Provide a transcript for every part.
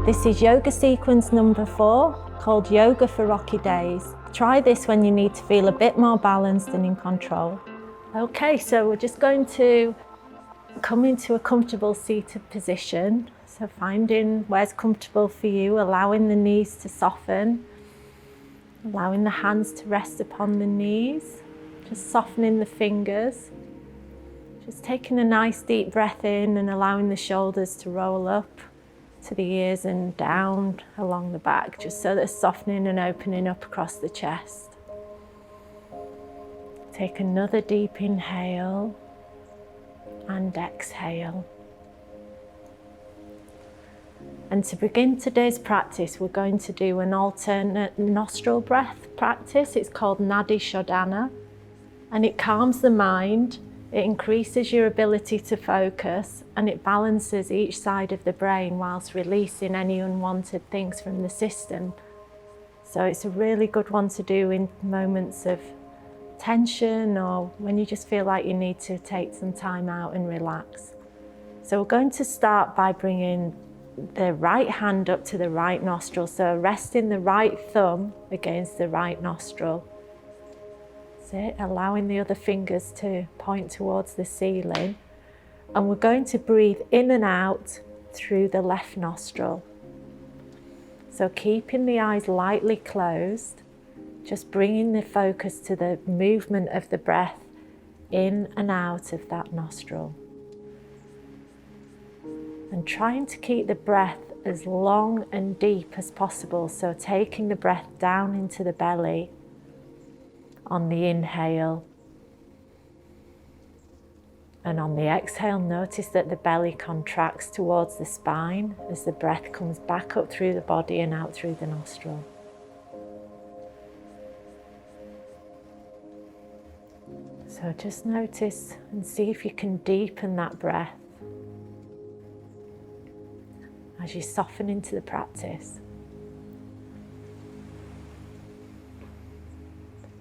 This is yoga sequence number 4, called Yoga for Rocky Days. Try this when you need to feel a bit more balanced and in control. Okay, so we're just going to come into a comfortable seated position. So finding where's comfortable for you, allowing the knees to soften, allowing the hands to rest upon the knees, just softening the fingers. Just taking a nice deep breath in and allowing the shoulders to roll up to the ears and down along the back, just so they're softening and opening up across the chest. Take another deep inhale and exhale. And to begin today's practice, we're going to do an alternate nostril breath practice. It's called Nadi Shodhana, and it calms the mind. It increases your ability to focus, and it balances each side of the brain whilst releasing any unwanted things from the system. So it's a really good one to do in moments of tension or when you just feel like you need to take some time out and relax. So we're going to start by bringing the right hand up to the right nostril. So resting the right thumb against the right nostril. It, allowing the other fingers to point towards the ceiling, and we're going to breathe in and out through the left nostril. So keeping the eyes lightly closed, just bringing the focus to the movement of the breath in and out of that nostril, and trying to keep the breath as long and deep as possible. So taking the breath down into the belly on the inhale, and on the exhale, notice that the belly contracts towards the spine as the breath comes back up through the body and out through the nostril. So just notice and see if you can deepen that breath as you soften into the practice.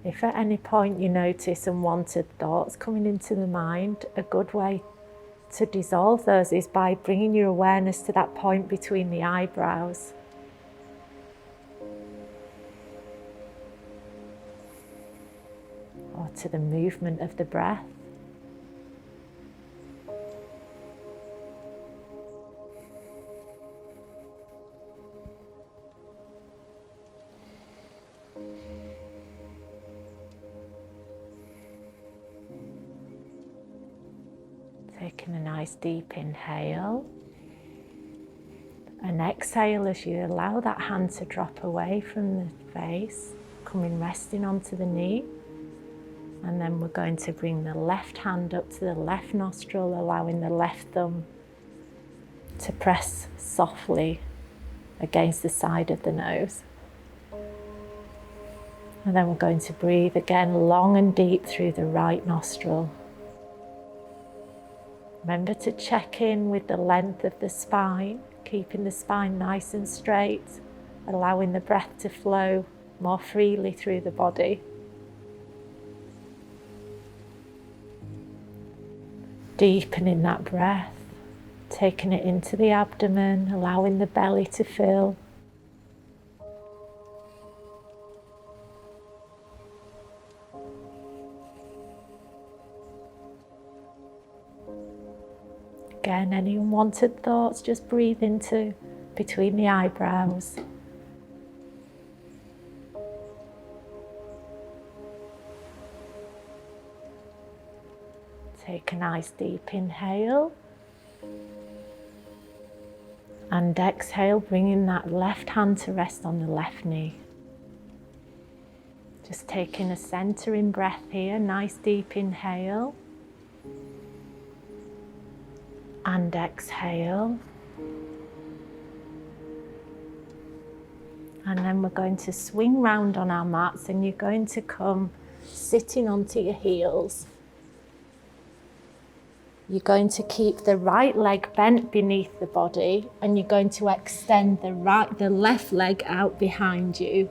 If at any point you notice unwanted thoughts coming into the mind, a good way to dissolve those is by bringing your awareness to that point between the eyebrows. Or to the movement of the breath. Taking a nice deep inhale, and exhale as you allow that hand to drop away from the face, coming resting onto the knee. And then we're going to bring the left hand up to the left nostril, allowing the left thumb to press softly against the side of the nose. And then we're going to breathe again long and deep through the right nostril. Remember to check in with the length of the spine, keeping the spine nice and straight, allowing the breath to flow more freely through the body. Deepening that breath, taking it into the abdomen, allowing the belly to fill. Again, any unwanted thoughts, just breathe into between the eyebrows. Take a nice deep inhale. And exhale, bringing that left hand to rest on the left knee. Just taking a centering breath here, nice deep inhale. And exhale. And then we're going to swing round on our mats, and you're going to come sitting onto your heels. You're going to keep the right leg bent beneath the body, and you're going to extend the left leg out behind you.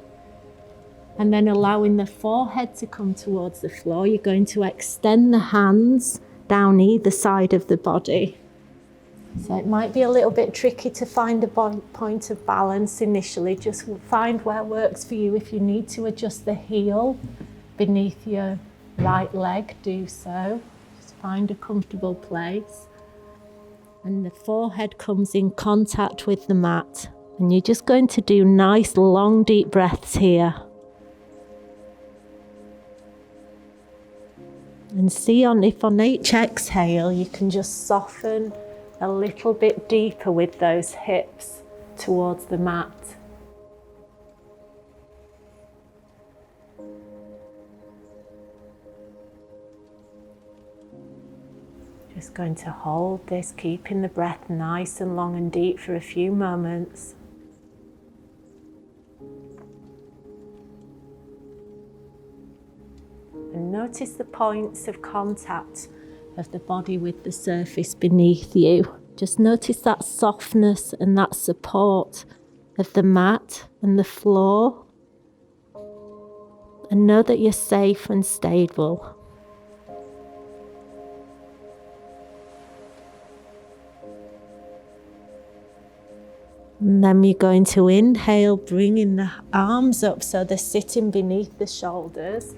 And then allowing the forehead to come towards the floor, you're going to extend the hands down either side of the body. So it might be a little bit tricky to find a point of balance initially. Just find where works for you. If you need to adjust the heel beneath your right leg, do so. Just find a comfortable place. And the forehead comes in contact with the mat. And you're just going to do nice long deep breaths here. And see if on each exhale you can just soften a little bit deeper with those hips towards the mat. Just going to hold this, keeping the breath nice and long and deep for a few moments. And notice the points of contact of the body with the surface beneath you. Just notice that softness and that support of the mat and the floor. And know that you're safe and stable. And then you're going to inhale, bringing the arms up so they're sitting beneath the shoulders.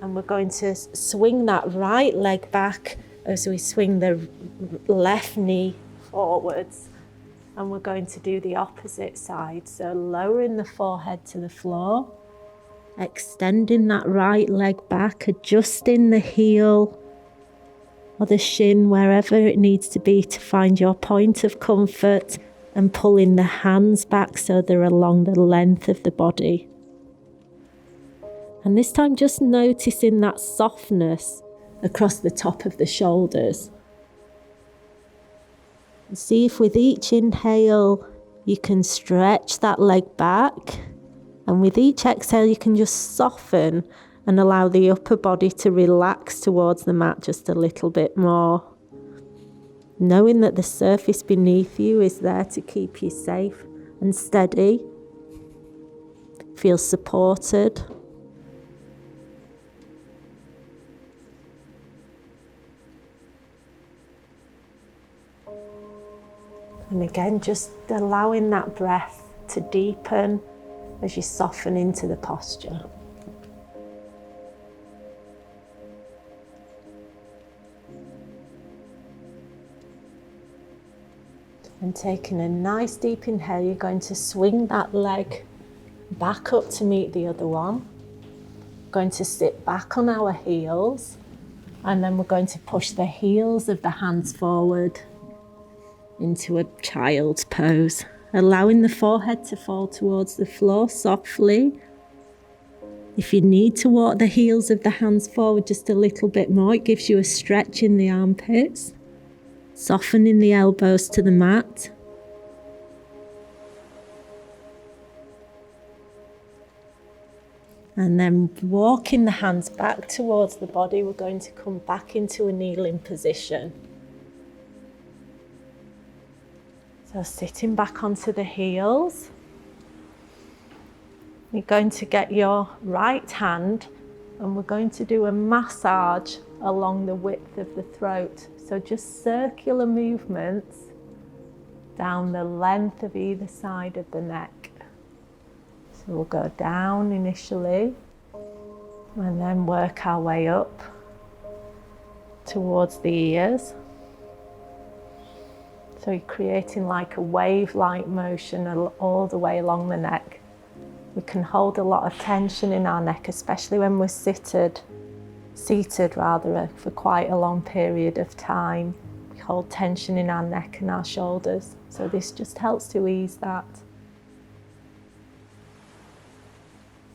And we're going to swing that right leg back as we swing the left knee forwards. And we're going to do the opposite side. So lowering the forehead to the floor, extending that right leg back, adjusting the heel or the shin wherever it needs to be to find your point of comfort, and pulling the hands back so they're along the length of the body. And this time just noticing that softness across the top of the shoulders. And see if with each inhale you can stretch that leg back, and with each exhale you can just soften and allow the upper body to relax towards the mat just a little bit more. Knowing that the surface beneath you is there to keep you safe and steady. Feel supported. And again, just allowing that breath to deepen as you soften into the posture. And taking a nice deep inhale, you're going to swing that leg back up to meet the other one. Going to sit back on our heels, and then we're going to push the heels of the hands forward into a child's pose, allowing the forehead to fall towards the floor softly. If you need to walk the heels of the hands forward just a little bit more, it gives you a stretch in the armpits. Softening the elbows to the mat. And then walking the hands back towards the body, we're going to come back into a kneeling position. So sitting back onto the heels. You're going to get your right hand and we're going to do a massage along the width of the throat. So just circular movements down the length of either side of the neck. So we'll go down initially and then work our way up towards the ears. So you're creating like a wave-like motion all the way along the neck. We can hold a lot of tension in our neck, especially when we're seated for quite a long period of time. We hold tension in our neck and our shoulders. So this just helps to ease that.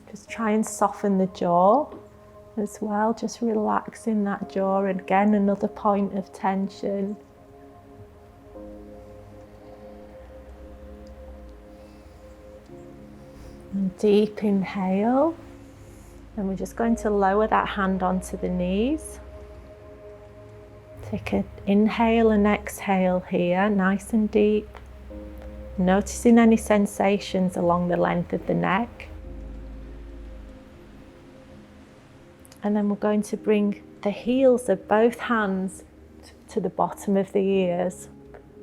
Just try and soften the jaw as well, just relaxing that jaw. And again, another point of tension. And deep inhale. And we're just going to lower that hand onto the knees. Take an inhale and exhale here, nice and deep. Noticing any sensations along the length of the neck. And then we're going to bring the heels of both hands to the bottom of the ears.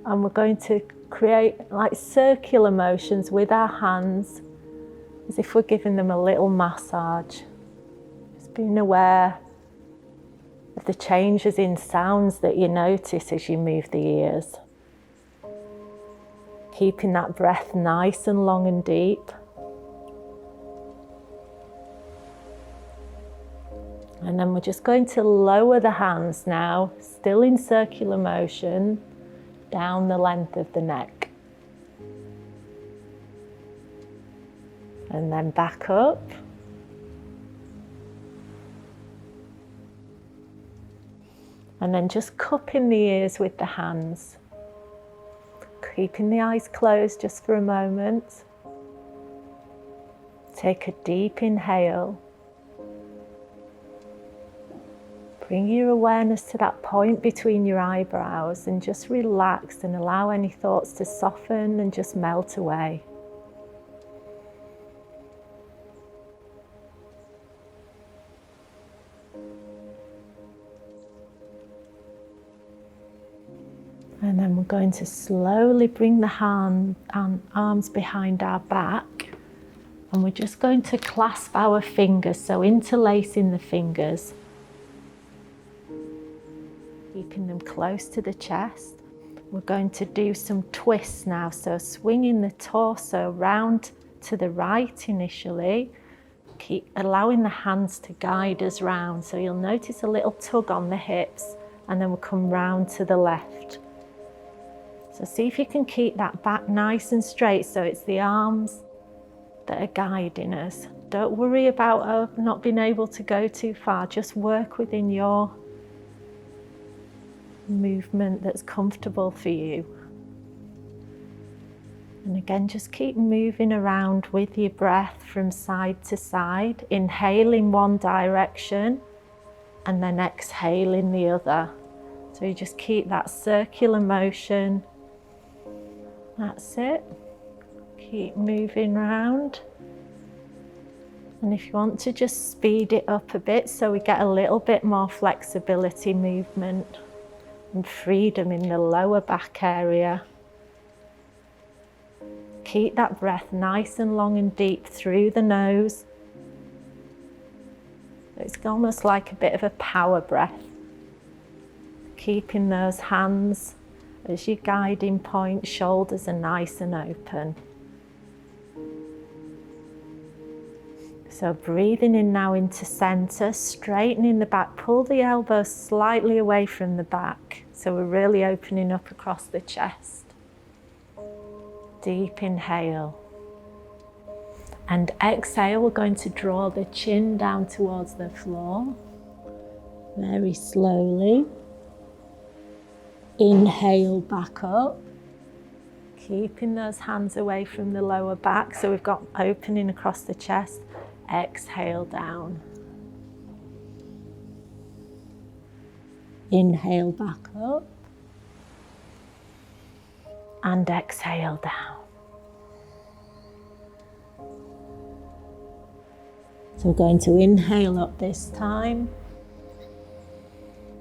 And we're going to create like circular motions with our hands, as if we're giving them a little massage. Just being aware of the changes in sounds that you notice as you move the ears. Keeping that breath nice and long and deep. And then we're just going to lower the hands now, still in circular motion, down the length of the neck. And then back up. And then just cupping the ears with the hands. Keeping the eyes closed just for a moment. Take a deep inhale. Bring your awareness to that point between your eyebrows and just relax and allow any thoughts to soften and just melt away. And then we're going to slowly bring the arms behind our back, and we're just going to clasp our fingers, so interlacing the fingers. Keeping them close to the chest. We're going to do some twists now, so swinging the torso round to the right initially. Keep allowing the hands to guide us round, so you'll notice a little tug on the hips, and then we'll come round to the left. So see if you can keep that back nice and straight, so it's the arms that are guiding us. Don't worry about not being able to go too far, just work within your movement that's comfortable for you. And again, just keep moving around with your breath from side to side. Inhale in one direction and then exhale in the other. So you just keep that circular motion. That's it. Keep moving around. And if you want to just speed it up a bit so we get a little bit more flexibility, movement and freedom in the lower back area. Keep that breath nice and long and deep through the nose. It's almost like a bit of a power breath. Keeping those hands as your guiding point, shoulders are nice and open. So breathing in now into center, straightening the back, pull the elbows slightly away from the back. So we're really opening up across the chest. Deep inhale. And exhale, we're going to draw the chin down towards the floor. Very slowly. Inhale back up. Keeping those hands away from the lower back, so we've got opening across the chest. Exhale down. Inhale back up. And exhale down. So we're going to inhale up this time.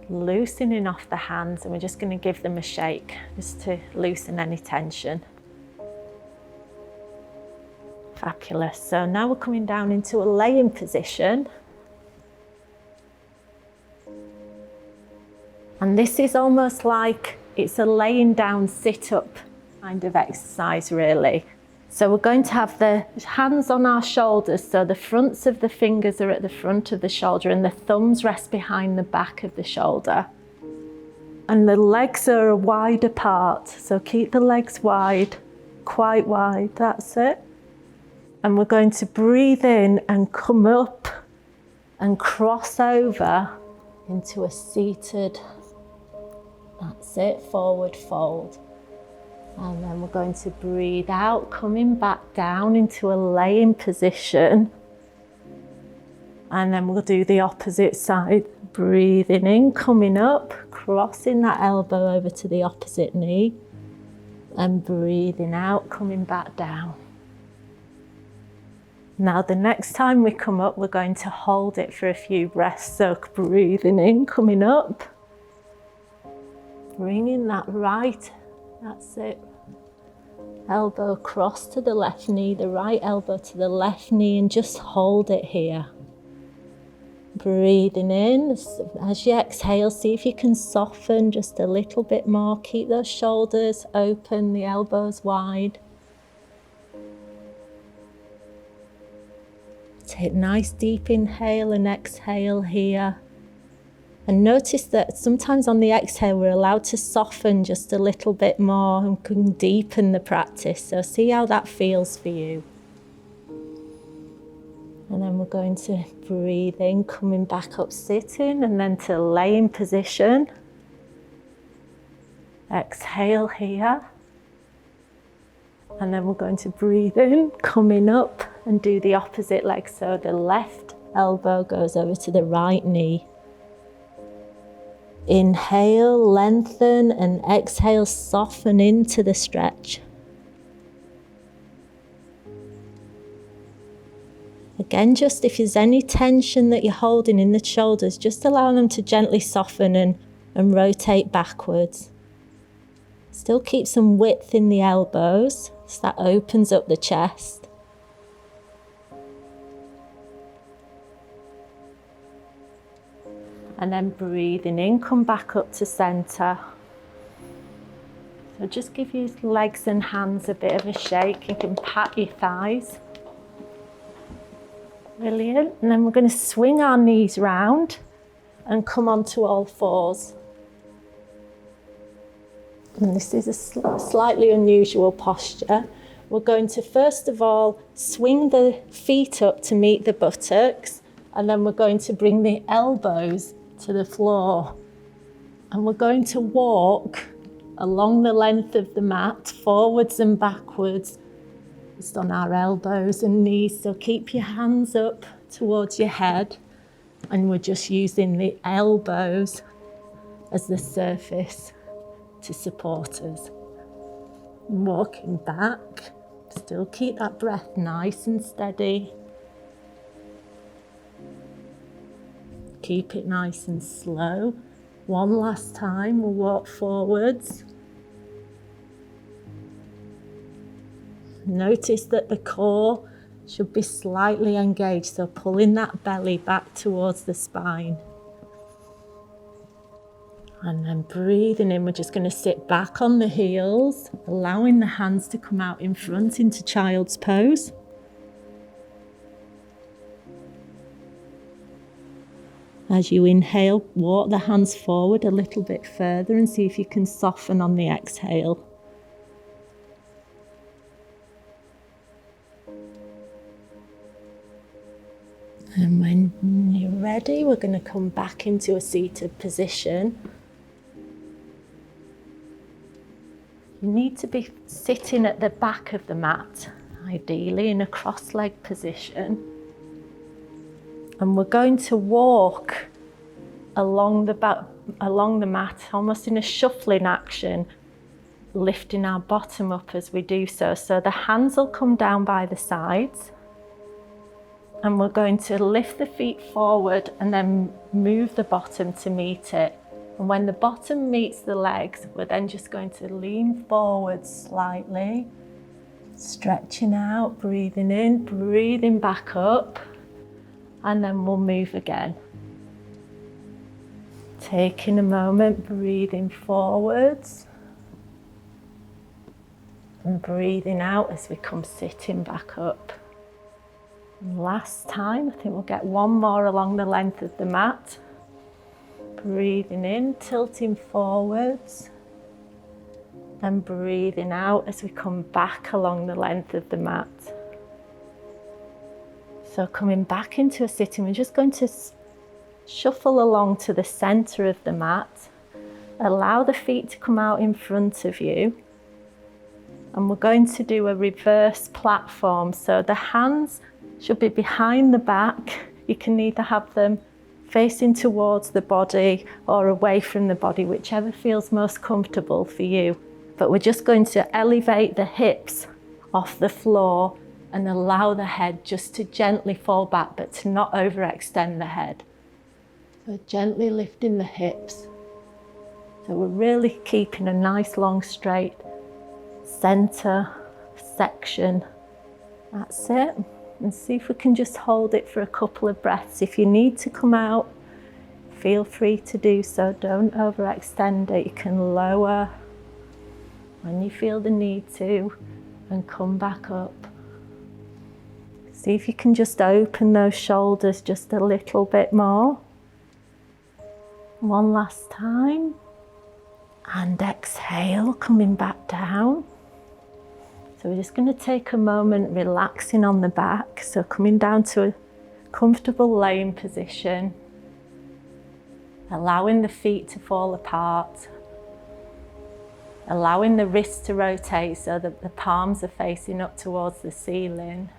Loosening off the hands, and we're just going to give them a shake just to loosen any tension. Fabulous. So now we're coming down into a laying position. And this is almost like it's a laying down sit-up kind of exercise, really. So we're going to have the hands on our shoulders, so the fronts of the fingers are at the front of the shoulder and the thumbs rest behind the back of the shoulder. And the legs are wide apart, so keep the legs wide, quite wide, that's it. And we're going to breathe in and come up and cross over into a seated, that's it, forward fold. And then we're going to breathe out, coming back down into a laying position. And then we'll do the opposite side. Breathing in, coming up, crossing that elbow over to the opposite knee. And breathing out, coming back down. Now the next time we come up, we're going to hold it for a few breaths. So breathing in, coming up. Bringing that right That's it. Elbow across to the left knee, the right elbow to the left knee, and just hold it here. Breathing in. As you exhale, see if you can soften just a little bit more. Keep those shoulders open, the elbows wide. Take a nice deep inhale and exhale here. And notice that sometimes on the exhale we're allowed to soften just a little bit more and can deepen the practice. So see how that feels for you. And then we're going to breathe in, coming back up sitting, and then to lay in position. Exhale here. And then we're going to breathe in, coming up, and do the opposite leg. So the left elbow goes over to the right knee. Inhale, lengthen, and exhale, soften into the stretch. Again, just if there's any tension that you're holding in the shoulders, just allow them to gently soften and rotate backwards. Still keep some width in the elbows, so that opens up the chest. And then breathing in, come back up to center. So just give your legs and hands a bit of a shake. You can pat your thighs. Brilliant. And then we're going to swing our knees round and come onto all fours. And this is a slightly unusual posture. We're going to first of all swing the feet up to meet the buttocks, and then we're going to bring the elbows to the floor. And we're going to walk along the length of the mat, forwards and backwards, just on our elbows and knees. So keep your hands up towards your head, and we're just using the elbows as the surface to support us. Walking back, still keep that breath nice and steady. Keep it nice and slow. One last time, we'll walk forwards. Notice that the core should be slightly engaged, so pulling that belly back towards the spine. And then breathing in, we're just going to sit back on the heels, allowing the hands to come out in front into child's pose. As you inhale, walk the hands forward a little bit further and see if you can soften on the exhale. And when you're ready, we're going to come back into a seated position. You need to be sitting at the back of the mat, ideally in a cross-legged position. And we're going to walk along the mat, almost in a shuffling action, lifting our bottom up as we do so. So the hands will come down by the sides, and we're going to lift the feet forward and then move the bottom to meet it. And when the bottom meets the legs, we're then just going to lean forward slightly, stretching out, breathing in, breathing back up, and then we'll move again. Taking a moment, breathing forwards, and breathing out as we come sitting back up. And last time, I think we'll get one more along the length of the mat. Breathing in, tilting forwards, and breathing out as we come back along the length of the mat. So coming back into a sitting, we're just going to shuffle along to the center of the mat. Allow the feet to come out in front of you. And we're going to do a reverse platform. So the hands should be behind the back. You can either have them facing towards the body or away from the body, whichever feels most comfortable for you. But we're just going to elevate the hips off the floor and allow the head just to gently fall back, but to not overextend the head. So gently lifting the hips. So we're really keeping a nice long straight center section. That's it. And see if we can just hold it for a couple of breaths. If you need to come out, feel free to do so. Don't overextend it. You can lower when you feel the need to and come back up. See if you can just open those shoulders just a little bit more. One last time. And exhale, coming back down. So we're just going to take a moment relaxing on the back. So coming down to a comfortable laying position. Allowing the feet to fall apart. Allowing the wrists to rotate so that the palms are facing up towards the ceiling.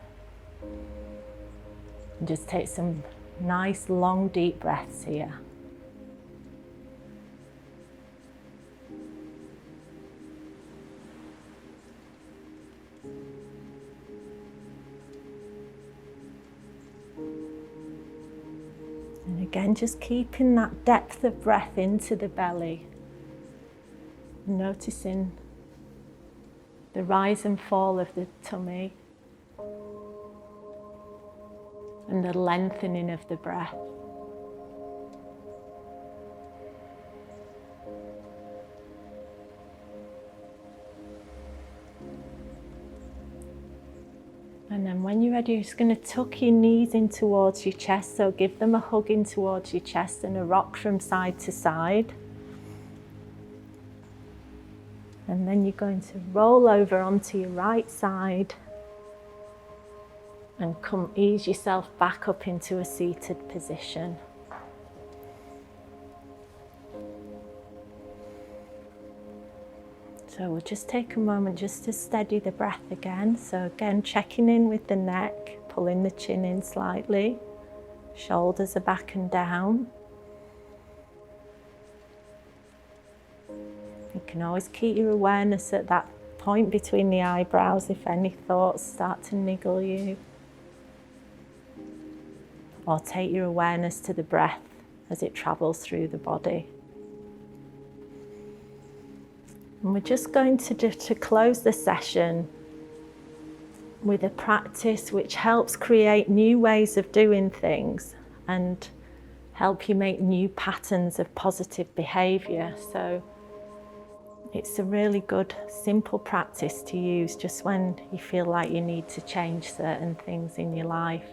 And just take some nice long deep breaths here. And again, just keeping that depth of breath into the belly. Noticing the rise and fall of the tummy. And the lengthening of the breath. And then when you're ready, you're just going to tuck your knees in towards your chest. So give them a hug in towards your chest and a rock from side to side. And then you're going to roll over onto your right side. And ease yourself back up into a seated position. So we'll just take a moment just to steady the breath again. So again, checking in with the neck, pulling the chin in slightly. Shoulders are back and down. You can always keep your awareness at that point between the eyebrows if any thoughts start to niggle you. Or take your awareness to the breath as it travels through the body. And we're just going to close the session with a practice which helps create new ways of doing things and help you make new patterns of positive behaviour. So it's a really good, simple practice to use just when you feel like you need to change certain things in your life.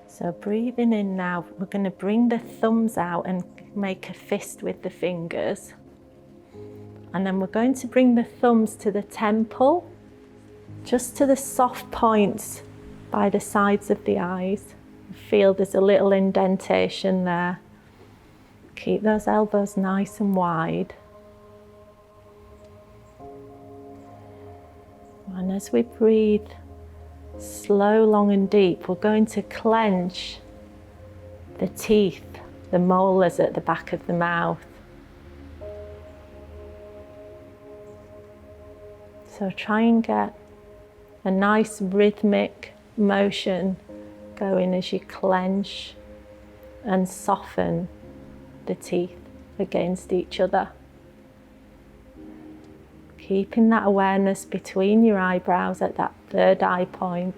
So breathing in now, we're going to bring the thumbs out and make a fist with the fingers. And then we're going to bring the thumbs to the temple, just to the soft points by the sides of the eyes. Feel there's a little indentation there. Keep those elbows nice and wide. And as we breathe, slow, long and deep, we're going to clench the teeth, the molars at the back of the mouth. So try and get a nice rhythmic motion going as you clench and soften the teeth against each other. Keeping that awareness between your eyebrows at that third eye point.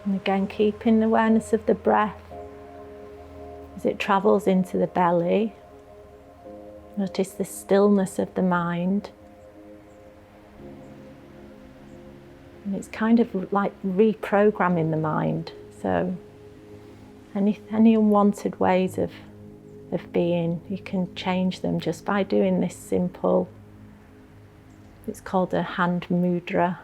And again, keeping awareness of the breath as it travels into the belly. Notice the stillness of the mind. And it's kind of like reprogramming the mind. So any unwanted ways of being, you can change them just by doing this simple, it's called a hand mudra.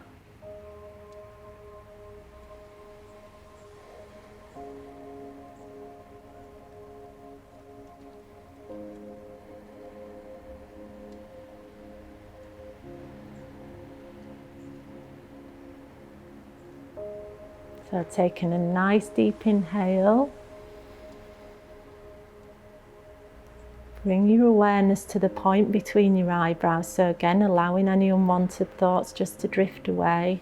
So taking a nice deep inhale, Bring your awareness to the point between your eyebrows. So again, allowing any unwanted thoughts just to drift away.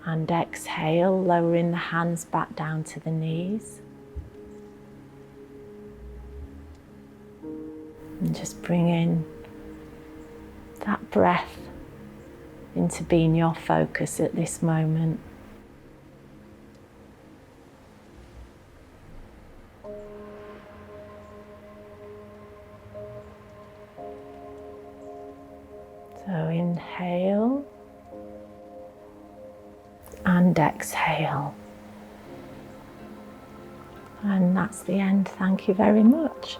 And exhale, lowering the hands back down to the knees. And just bringing that breath into being your focus at this moment. So inhale and exhale. And that's the end. Thank you very much.